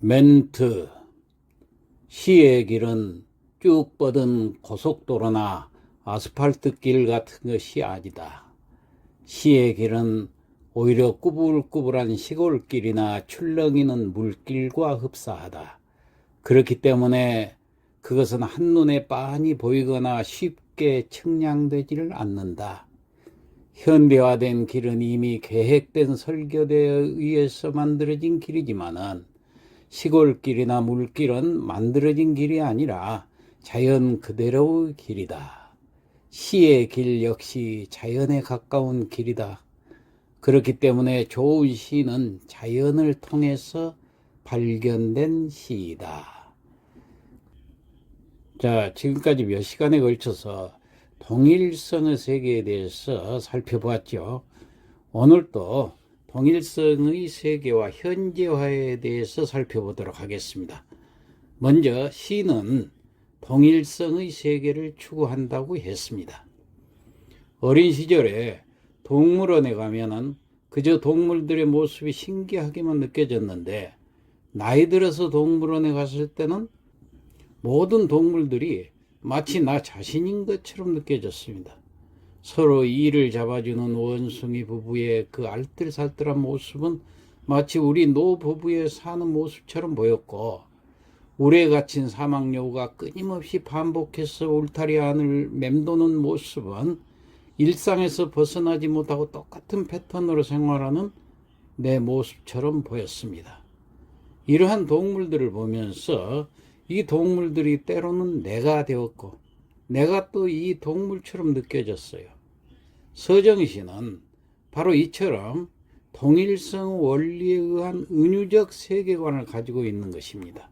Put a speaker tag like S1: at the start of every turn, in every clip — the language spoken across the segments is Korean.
S1: 멘트. 시의 길은 쭉 뻗은 고속도로나 아스팔트 길 같은 것이 아니다. 시의 길은 오히려 꾸불꾸불한 시골길이나 출렁이는 물길과 흡사하다. 그렇기 때문에 그것은 한눈에 빤히 보이거나 쉽게 측량되지를 않는다. 현대화된 길은 이미 계획된 설계도에 의해서 만들어진 길이지만은 시골길이나 물길은 만들어진 길이 아니라 자연 그대로의 길이다. 시의 길 역시 자연에 가까운 길이다. 그렇기 때문에 좋은 시는 자연을 통해서 발견된 시이다. 자, 지금까지 몇 시간에 걸쳐서 동일성의 세계에 대해서 살펴보았죠. 오늘도 동일성의 세계와 현재화에 대해서 살펴보도록 하겠습니다. 먼저 시는 동일성의 세계를 추구한다고 했습니다. 어린 시절에 동물원에 가면은 그저 동물들의 모습이 신기하게만 느껴졌는데, 나이 들어서 동물원에 갔을 때는 모든 동물들이 마치 나 자신인 것처럼 느껴졌습니다. 서로 이를 잡아주는 원숭이 부부의 그 알뜰살뜰한 모습은 마치 우리 노부부의 사는 모습처럼 보였고, 울에 갇힌 사막여우가 끊임없이 반복해서 울타리 안을 맴도는 모습은 일상에서 벗어나지 못하고 똑같은 패턴으로 생활하는 내 모습처럼 보였습니다. 이러한 동물들을 보면서 이 동물들이 때로는 내가 되었고, 내가 또 이 동물처럼 느껴졌어요. 서정시는 바로 이처럼 동일성 원리에 의한 은유적 세계관을 가지고 있는 것입니다.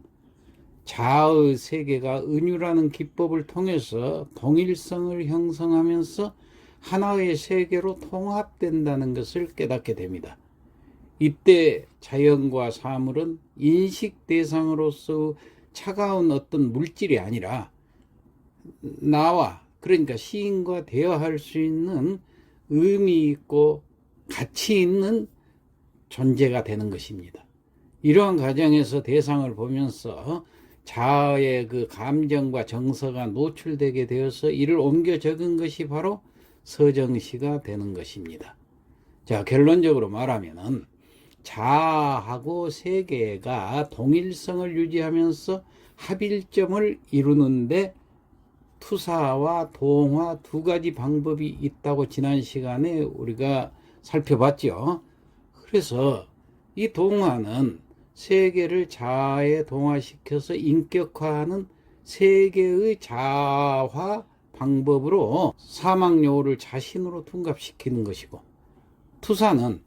S1: 자의 세계가 은유라는 기법을 통해서 동일성을 형성하면서 하나의 세계로 통합된다는 것을 깨닫게 됩니다. 이때 자연과 사물은 인식 대상으로서 차가운 어떤 물질이 아니라 나와, 그러니까 시인과 대화할 수 있는 의미 있고 가치 있는 존재가 되는 것입니다. 이러한 과정에서 대상을 보면서 자아의 그 감정과 정서가 노출되게 되어서 이를 옮겨 적은 것이 바로 서정시가 되는 것입니다. 자, 결론적으로 말하면은 자아하고 세계가 동일성을 유지하면서 합일점을 이루는데 투사와 동화 두 가지 방법이 있다고 지난 시간에 우리가 살펴봤죠. 그래서 이 동화는 세계를 자아에 동화시켜서 인격화하는 세계의 자아 방법으로 사막여우를 자신으로 둔갑시키는 것이고, 투사는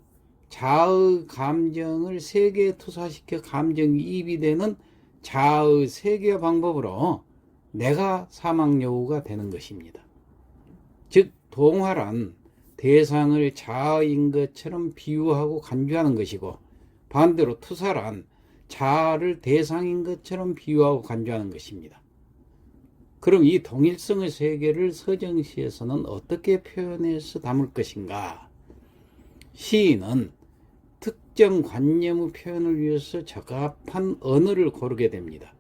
S1: 자아의 감정을 세계에 투사시켜 감정이입이 되는 자아의 세계화 방법으로 내가 사막여우가 되는 것입니다. 즉, 동화란 대상을 자아인 것처럼 비유하고 간주하는 것이고, 반대로 투사란 자아를 대상인 것처럼 비유하고 간주하는 것입니다. 그럼 이 동일성의 세계를 서정시에서는 어떻게 표현해서 담을 것인가? 시인은 특정 관념의 표현을 위해서 적합한 언어를 고르게 됩니다.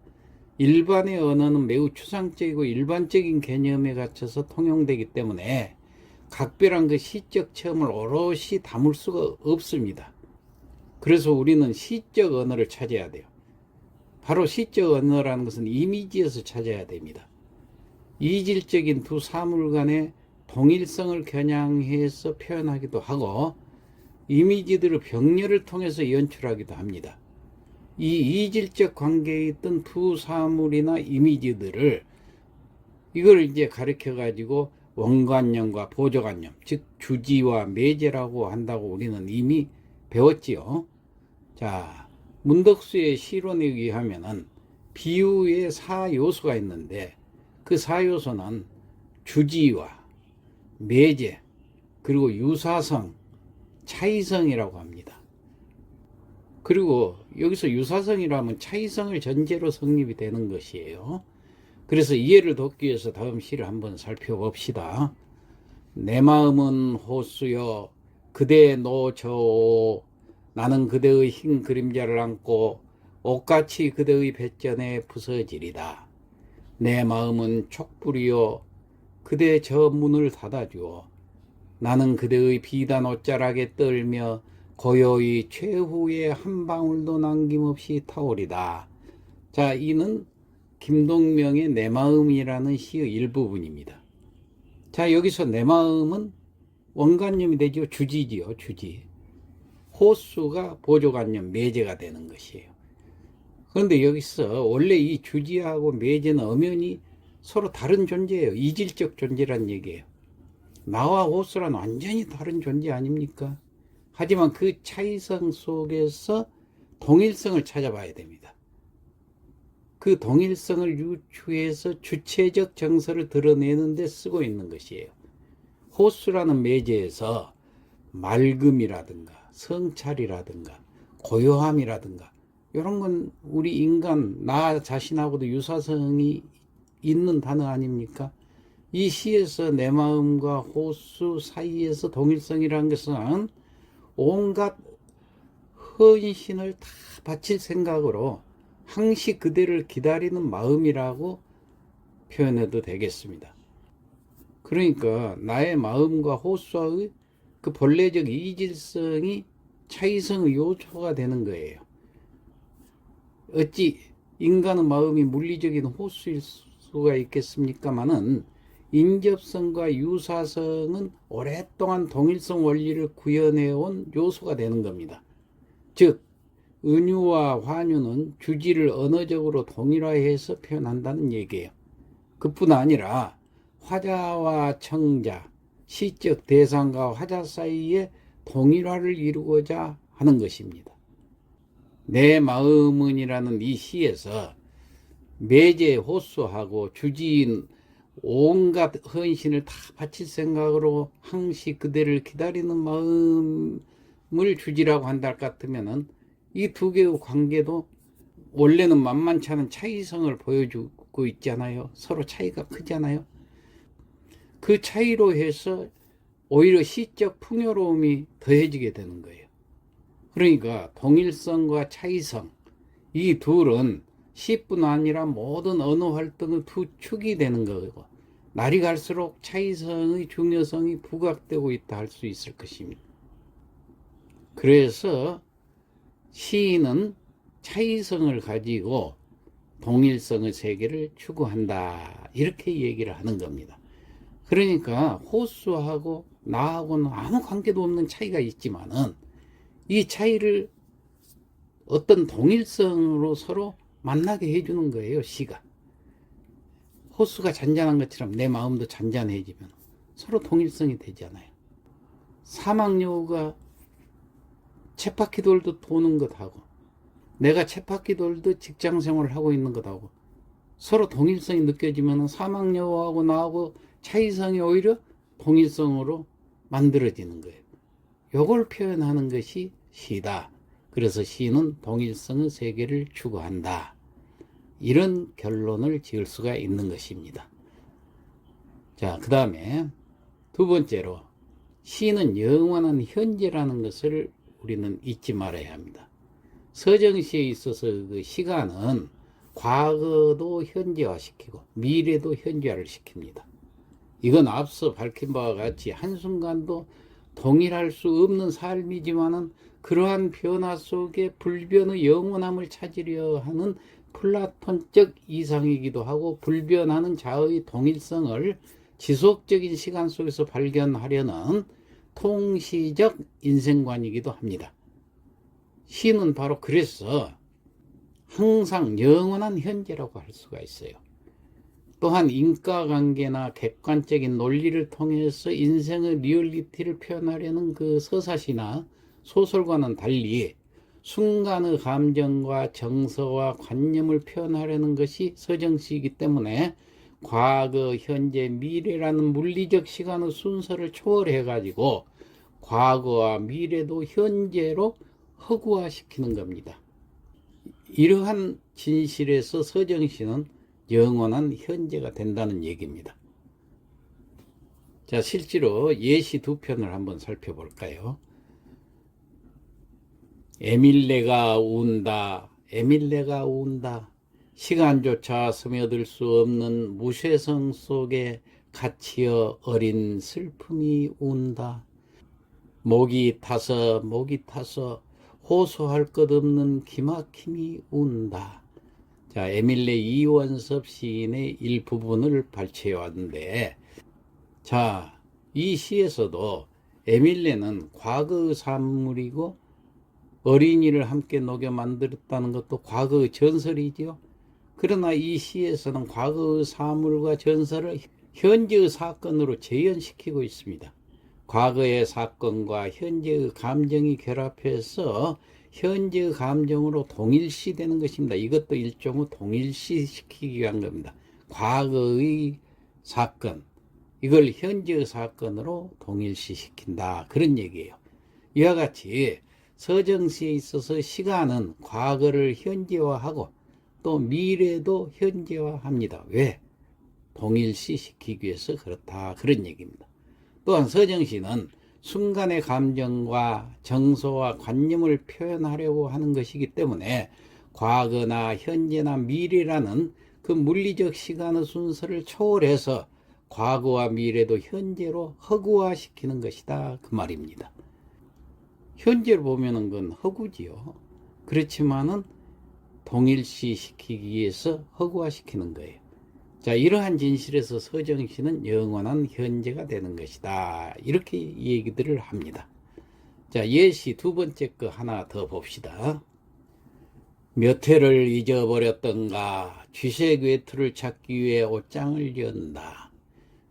S1: 일반의 언어는 매우 추상적이고 일반적인 개념에 갇혀서 통용되기 때문에 각별한 그 시적 체험을 오롯이 담을 수가 없습니다. 그래서 우리는 시적 언어를 찾아야 돼요. 바로 시적 언어라는 것은 이미지에서 찾아야 됩니다. 이질적인 두 사물 간의 동일성을 겨냥해서 표현하기도 하고, 이미지들의 병렬을 통해서 연출하기도 합니다. 이 이질적 관계에 있던 두 사물이나 이미지들을 이걸 이제 가르쳐 가지고 원관념과 보조관념, 즉 주지와 매제라고 한다고 우리는 이미 배웠지요. 자, 문덕수의 시론에 의하면은 비유의 4요소가 있는데, 그 4요소는 주지와 매제, 그리고 유사성, 차이성이라고 합니다. 그리고 여기서 유사성이라면 차이성을 전제로 성립이 되는 것이에요. 그래서 이해를 돕기 위해서 다음 시를 한번 살펴봅시다. 내 마음은 호수여 그대 노저오, 나는 그대의 흰 그림자를 안고 옷같이 그대의 뱃전에 부서지리다. 내 마음은 촉불이요 그대 저 문을 닫아주어 나는 그대의 비단 옷자락에 떨며 고요히 최후의 한 방울도 남김없이 타오리다. 자, 이는 김동명의 내 마음이라는 시의 일부분입니다. 자, 여기서 내 마음은 원관념이 되죠. 주지지요. 주지. 호수가 보조관념, 매제가 되는 것이에요. 그런데 여기서 원래 이 주지하고 매제는 엄연히 서로 다른 존재예요. 이질적 존재란 얘기예요. 나와 호수란 완전히 다른 존재 아닙니까? 하지만 그 차이성 속에서 동일성을 찾아봐야 됩니다. 그 동일성을 유추해서 주체적 정서를 드러내는 데 쓰고 있는 것이에요. 호수라는 매제에서 맑음이라든가 성찰이라든가 고요함이라든가 이런 건 우리 인간 나 자신하고도 유사성이 있는 단어 아닙니까? 이 시에서 내 마음과 호수 사이에서 동일성이라는 것은 온갖 헌신을 다 바칠 생각으로 항시 그대를 기다리는 마음이라고 표현해도 되겠습니다. 그러니까 나의 마음과 호수와의 그 본래적 이질성이 차이성의 요소가 되는 거예요. 어찌 인간의 마음이 물리적인 호수일 수가 있겠습니까마는 인접성과 유사성은 오랫동안 동일성 원리를 구현해온 요소가 되는 겁니다. 즉 은유와 환유는 주지를 언어적으로 동일화해서 표현한다는 얘기예요. 그뿐 아니라 화자와 청자, 시적 대상과 화자 사이에 동일화를 이루고자 하는 것입니다. 내 마음은이라는 이 시에서 매제 호수하고 주지인 온갖 헌신을 다 바칠 생각으로 항시 그대를 기다리는 마음을 주지라고 한다 같으면은 이 두 개의 관계도 원래는 만만치 않은 차이성을 보여주고 있잖아요. 서로 차이가 크잖아요. 그 차이로 해서 오히려 시적 풍요로움이 더해지게 되는 거예요. 그러니까 동일성과 차이성, 이 둘은 시뿐 아니라 모든 언어 활동의 두 축이 되는 거고 날이 갈수록 차이성의 중요성이 부각되고 있다 할 수 있을 것입니다. 그래서 시인은 차이성을 가지고 동일성의 세계를 추구한다 이렇게 얘기를 하는 겁니다. 그러니까 호수하고 나하고는 아무 관계도 없는 차이가 있지만은 이 차이를 어떤 동일성으로 서로 만나게 해주는 거예요. 시가. 호수가 잔잔한 것처럼 내 마음도 잔잔해지면 서로 동일성이 되잖아요. 사막여우가 쳇바퀴 돌도 도는 것하고 내가 쳇바퀴 돌도 직장생활을 하고 있는 것하고 서로 동일성이 느껴지면 사막여우하고 나하고 차이성이 오히려 동일성으로 만들어지는 거예요. 이걸 표현하는 것이 시다. 그래서 시는 동일성의 세계를 추구한다. 이런 결론을 지을 수가 있는 것입니다. 자, 그 다음에 두 번째로 시는 영원한 현재라는 것을 우리는 잊지 말아야 합니다. 서정시에 있어서 그 시간은 과거도 현재화시키고 미래도 현재화를 시킵니다. 이건 앞서 밝힌 바와 같이 한순간도 동일할 수 없는 삶이지만은 그러한 변화 속에 불변의 영원함을 찾으려 하는 플라톤적 이상이기도 하고 불변하는 자의 동일성을 지속적인 시간 속에서 발견하려는 통시적 인생관이기도 합니다. 시는 바로 그래서 항상 영원한 현재라고 할 수가 있어요. 또한 인과관계나 객관적인 논리를 통해서 인생의 리얼리티를 표현하려는 그 서사시나 소설과는 달리 순간의 감정과 정서와 관념을 표현하려는 것이 서정시이기 때문에 과거, 현재, 미래라는 물리적 시간의 순서를 초월해 가지고 과거와 미래도 현재로 허구화시키는 겁니다. 이러한 진실에서 서정시는 영원한 현재가 된다는 얘기입니다. 자, 실제로 예시 두 편을 한번 살펴볼까요? 에밀레가 운다 에밀레가 운다. 시간조차 스며들 수 없는 무쇠성 속에 갇히어 어린 슬픔이 운다. 목이 타서 호소할 것 없는 기막힘이 운다. 자, 에밀레 이원섭 시인의 일부분을 발췌해 왔는데, 자, 이 시에서도 에밀레는 과거의 산물이고 어린이를 함께 녹여 만들었다는 것도 과거의 전설이지요. 그러나 이 시에서는 과거의 사물과 전설을 현재의 사건으로 재현시키고 있습니다. 과거의 사건과 현재의 감정이 결합해서 현재의 감정으로 동일시되는 것입니다. 이것도 일종의 동일시시키기 위한 겁니다. 과거의 사건, 이걸 현재의 사건으로 동일시시킨다, 그런 얘기예요. 이와 같이 서정시에 있어서 시간은 과거를 현재화하고 또 미래도 현재화합니다. 왜? 동일시시키기 위해서 그렇다, 그런 얘기입니다. 또한 서정시는 순간의 감정과 정서와 관념을 표현하려고 하는 것이기 때문에 과거나 현재나 미래라는 그 물리적 시간의 순서를 초월해서 과거와 미래도 현재로 허구화시키는 것이다, 그 말입니다. 현재를 보면은 그건 허구지요. 그렇지만은 동일시시키기 위해서 허구화시키는 거예요. 자, 이러한 진실에서 서정시는 영원한 현재가 되는 것이다, 이렇게 얘기들을 합니다. 자, 예시 두 번째 거 하나 더 봅시다. 몇 해를 잊어버렸던가 쥐색 외투를 찾기 위해 옷장을 연다.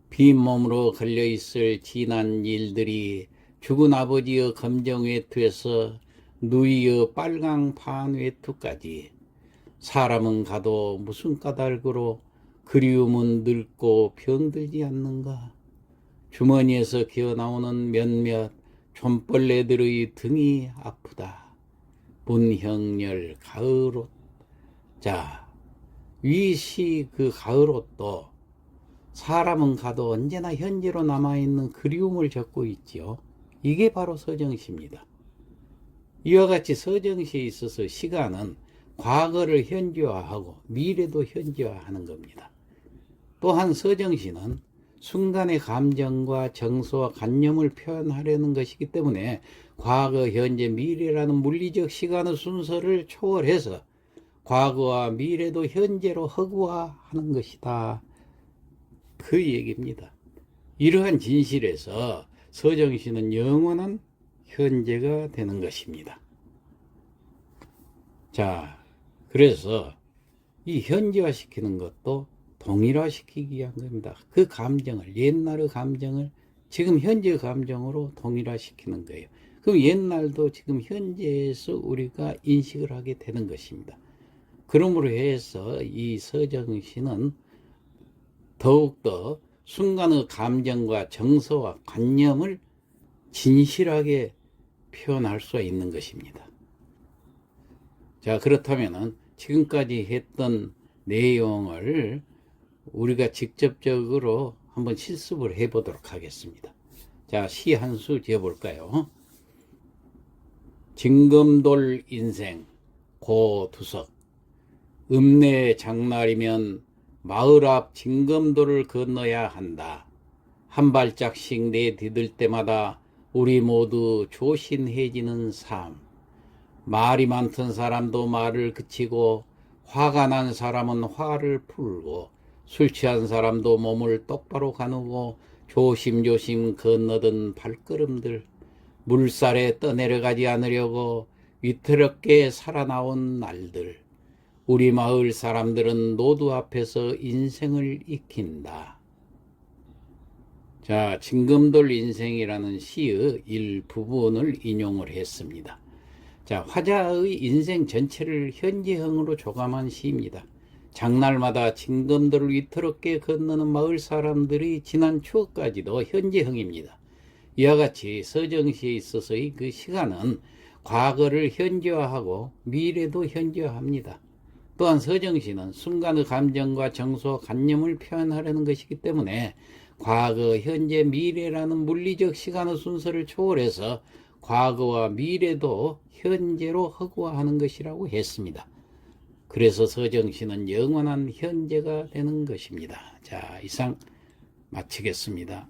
S1: 빈 몸으로 걸려있을 지난 일들이 죽은 아버지의 검정 외투에서 누이의 빨강 판 외투까지, 사람은 가도 무슨 까닭으로 그리움은 늙고 병들지 않는가. 주머니에서 기어나오는 몇몇 촌벌레들의 등이 아프다. 문형렬 가을옷. 자, 위시 그 가을옷도 사람은 가도 언제나 현재로 남아있는 그리움을 적고 있지요. 이게 바로 서정시입니다. 이와 같이 서정시에 있어서 시간은 과거를 현재화하고 미래도 현재화하는 겁니다. 또한 서정시는 순간의 감정과 정서와 관념을 표현하려는 것이기 때문에 과거, 현재, 미래라는 물리적 시간의 순서를 초월해서 과거와 미래도 현재로 허구화하는 것이다, 그 얘기입니다. 이러한 진실에서 서정시는 영원한 현재가 되는 것입니다. 자, 그래서 이 현재화시키는 것도 동일화시키기 위한 겁니다. 그 감정을, 옛날의 감정을 지금 현재의 감정으로 동일화시키는 거예요. 그럼 옛날도 지금 현재에서 우리가 인식을 하게 되는 것입니다. 그러므로 해서 이 서정시는 더욱더 순간의 감정과 정서와 관념을 진실하게 표현할 수 있는 것입니다. 자, 그렇다면 지금까지 했던 내용을 우리가 직접적으로 한번 실습을 해 보도록 하겠습니다. 자, 시 한 수 지어 볼까요? 징검돌 인생 고두석. 읍내 장날이면 마을 앞 징검돌을 건너야 한다. 한 발짝씩 내디딜 때마다 우리 모두 조신해지는 삶. 말이 많던 사람도 말을 그치고, 화가 난 사람은 화를 풀고, 술 취한 사람도 몸을 똑바로 가누고 조심조심 건너던 발걸음들, 물살에 떠내려가지 않으려고 위태롭게 살아나온 날들. 우리 마을 사람들은 노두 앞에서 인생을 익힌다. 자, 징검돌 인생이라는 시의 일부분을 인용을 했습니다. 자, 화자의 인생 전체를 현재형으로 조감한 시입니다. 장날마다 징검돌을 위태롭게 건너는 마을 사람들이 지난 추억까지도 현재형입니다. 이와 같이 서정시에 있어서의 그 시간은 과거를 현재화하고 미래도 현재화합니다. 또한 서정시는 순간의 감정과 정서, 관념을 표현하려는 것이기 때문에 과거, 현재, 미래라는 물리적 시간의 순서를 초월해서 과거와 미래도 현재로 허구화하는 것이라고 했습니다. 그래서 서정시는 영원한 현재가 되는 것입니다. 자, 이상 마치겠습니다.